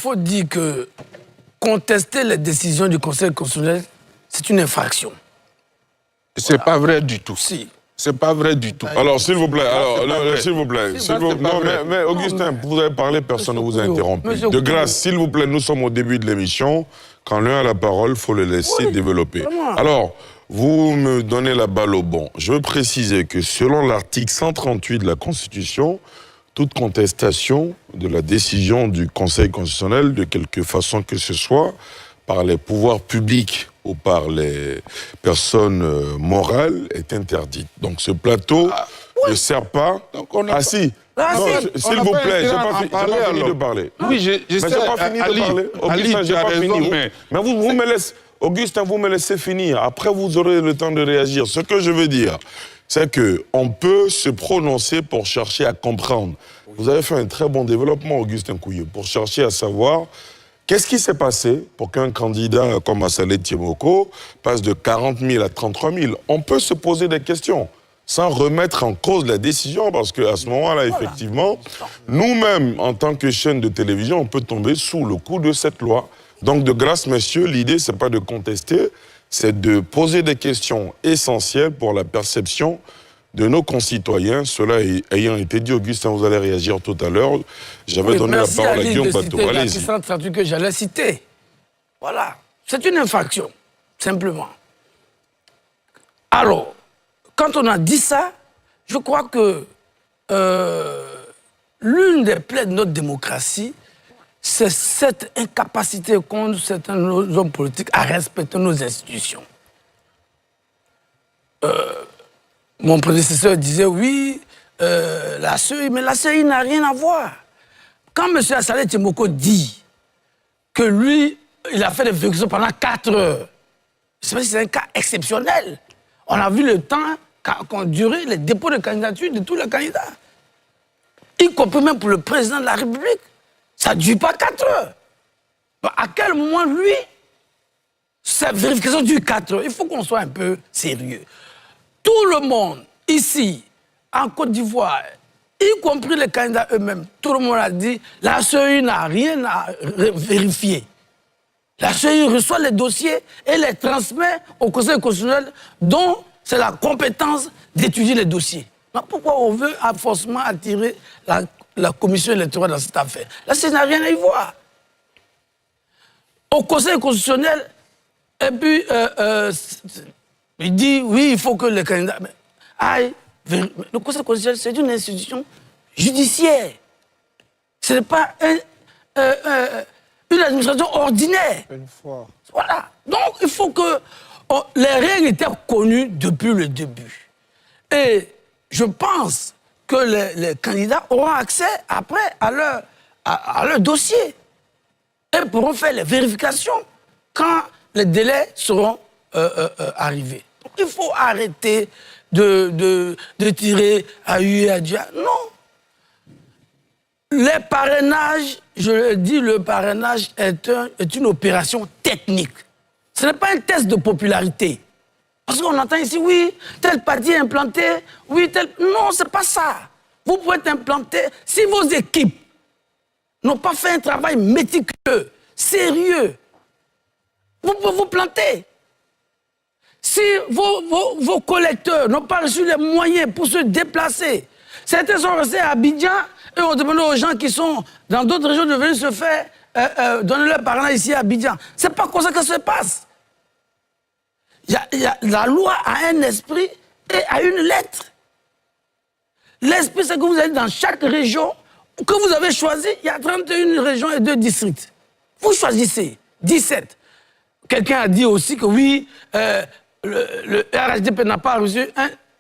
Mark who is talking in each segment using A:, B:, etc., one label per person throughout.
A: faut dire que contester les décisions du Conseil constitutionnel, c'est une infraction.
B: C'est pas vrai du tout.
A: Si.
B: C'est pas vrai du tout.
C: Alors, s'il vous plaît, mais Augustin, vous avez parlé, personne ne vous a interrompu. De grâce, s'il vous plaît, nous sommes au début de l'émission. Quand l'un a la parole, il faut le laisser développer. Vraiment. Alors, vous me donnez la balle au bon. Je veux préciser que selon l'article 138 de la Constitution, toute contestation de la décision du Conseil constitutionnel, de quelque façon que ce soit, par les pouvoirs publics ou par les personnes morales, est interdite. Donc ce plateau ne sert pas... Ah si, s'il vous plaît, j'ai pas fini de parler.
B: Oui, j'ai
C: pas fini de parler. Augustin, j'ai pas fini. Mais vous me laissez... Augustin, vous me laissez finir. Après, vous aurez le temps de réagir. Ce que je veux dire, c'est qu'on peut se prononcer pour chercher à comprendre. Vous avez fait un très bon développement, Augustin Couillou, pour chercher à savoir qu'est-ce qui s'est passé pour qu'un candidat comme Assalé Tiemoko passe de 40 000 à 33 000. On peut se poser des questions sans remettre en cause la décision, parce qu'à ce moment-là, effectivement, nous-mêmes, en tant que chaîne de télévision, on peut tomber sous le coup de cette loi. Donc, de grâce, messieurs, l'idée, c'est pas de contester, c'est de poser des questions essentielles pour la perception de nos concitoyens. Cela ayant été dit, Augustin, vous allez réagir tout à l'heure. J'avais donné la parole à Guillaume Bateau.
A: Allez-y. C'est que j'allais citer. Voilà. C'est une infraction, simplement. Alors, quand on a dit ça, je crois que l'une des plaies de notre démocratie, c'est cette incapacité qu'ont certains hommes politiques à respecter nos institutions. Mon prédécesseur disait oui, la CEI, mais la CEI n'a rien à voir. Quand M. Assalé Tiemoko dit que lui, il a fait des vérifications pendant 4 heures, je sais pas si c'est un cas exceptionnel. On a vu le temps qu'ont duré les dépôts de candidature de tous les candidats. Y compris même pour le président de la République. Ça ne dure pas 4 heures. À quel moment, lui, cette vérification dure 4 heures? Il faut qu'on soit un peu sérieux. Tout le monde, ici, en Côte d'Ivoire, y compris les candidats eux-mêmes, tout le monde a dit la CEI n'a rien à vérifier. La CEI reçoit les dossiers et les transmet au Conseil constitutionnel, dont c'est la compétence d'étudier les dossiers. Mais pourquoi on veut forcément attirer la commission électorale dans cette affaire? Là, ça n'a rien à y voir. Au Conseil constitutionnel, et puis, il dit, oui, il faut que les candidats... le Conseil constitutionnel, c'est une institution judiciaire. Ce n'est pas une administration ordinaire. Voilà. Donc, il faut que... les règles étaient connues depuis le début. Et je pense que les candidats auront accès après à leur dossier et pourront faire les vérifications quand les délais seront arrivés. Donc, il faut arrêter de tirer à huée à Dieu. Non. Les parrainages, je le dis, le parrainage est une opération technique. Ce n'est pas un test de popularité. Parce qu'on entend ici, oui, tel parti est implanté, oui, tel... Non, c'est pas ça. Vous pouvez être implanté si vos équipes n'ont pas fait un travail méticuleux, sérieux. Vous pouvez vous planter. Si vos collecteurs n'ont pas reçu les moyens pour se déplacer, certains sont restés à Abidjan et on demande aux gens qui sont dans d'autres régions de venir se faire donner leur parrainage ici à Abidjan. C'est pas comme ça que ça se passe. La loi a un esprit et a une lettre. L'esprit, c'est que vous allez dans chaque région que vous avez choisi. Il y a 31 régions et 2 districts. Vous choisissez 17. Quelqu'un a dit aussi que oui, le RHDP n'a pas reçu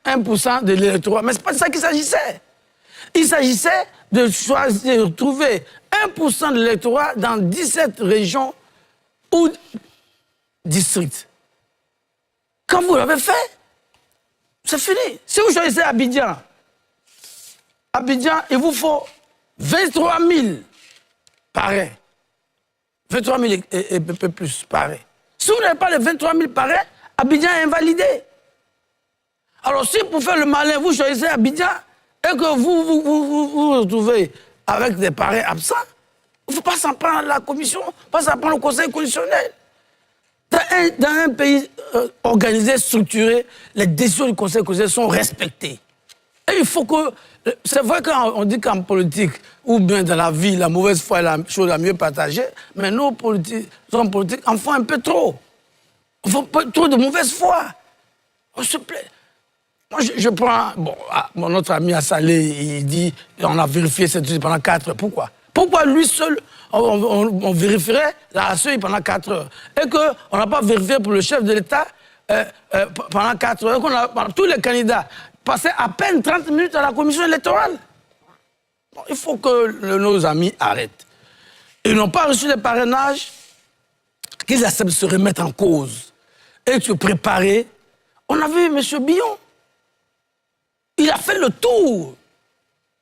A: 1% de l'électorat. Mais ce n'est pas de ça qu'il s'agissait. Il s'agissait de choisir, de trouver 1% de l'électorat dans 17 régions ou districts. Quand vous l'avez fait, c'est fini. Si vous choisissez Abidjan, il vous faut 23 000 parrains. 23 000 et peu plus parrains. Si vous n'avez pas les 23 000 parrains, Abidjan est invalidé. Alors si pour faire le malin, vous choisissez Abidjan et que vous vous retrouvez avec des parrains absents, Il ne faut pas s'en prendre à la commission, pas s'en prendre au Conseil constitutionnel. Dans un pays organisé, structuré, les décisions du Conseil constitutionnel sont respectées. Et il faut que... C'est vrai qu'on dit qu'en politique, ou bien dans la vie, la mauvaise foi est la chose la mieux partagée, mais nos hommes politiques en font un peu trop. Il faut pas trop de mauvaise foi. On se plaît. Moi, je prends... Bon, notre ami Assalé, il dit, on a vérifié cette étude pendant 4 heures. Pourquoi? Pourquoi lui seul, on vérifierait la CEI pendant 4 heures? Et qu'on n'a pas vérifié pour le chef de l'État pendant 4 heures, qu'on a tous les candidats passaient à peine 30 minutes à la commission électorale. Bon, il faut que nos amis arrêtent. Ils n'ont pas reçu les parrainages, qu'ils acceptent de se remettre en cause et de se préparer. On a vu M. Billon. Il a fait le tour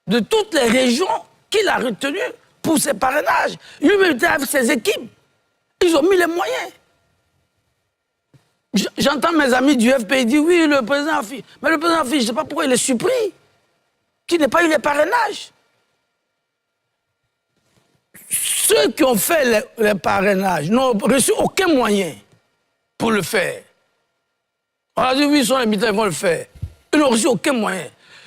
A: de toutes les régions qu'il a retenues pour ses parrainages. Lui-même était avec ses équipes. Ils ont mis les moyens. J'entends mes amis du FPI dire oui, le président a fait. Mais le président a fait, je ne sais pas pourquoi il est surpris qu'il n'ait pas eu les parrainages. Ceux qui ont fait les parrainages n'ont reçu aucun moyen pour le faire. On a dit oui, ils sont les militaires, ils vont le faire. Ils n'ont reçu aucun moyen.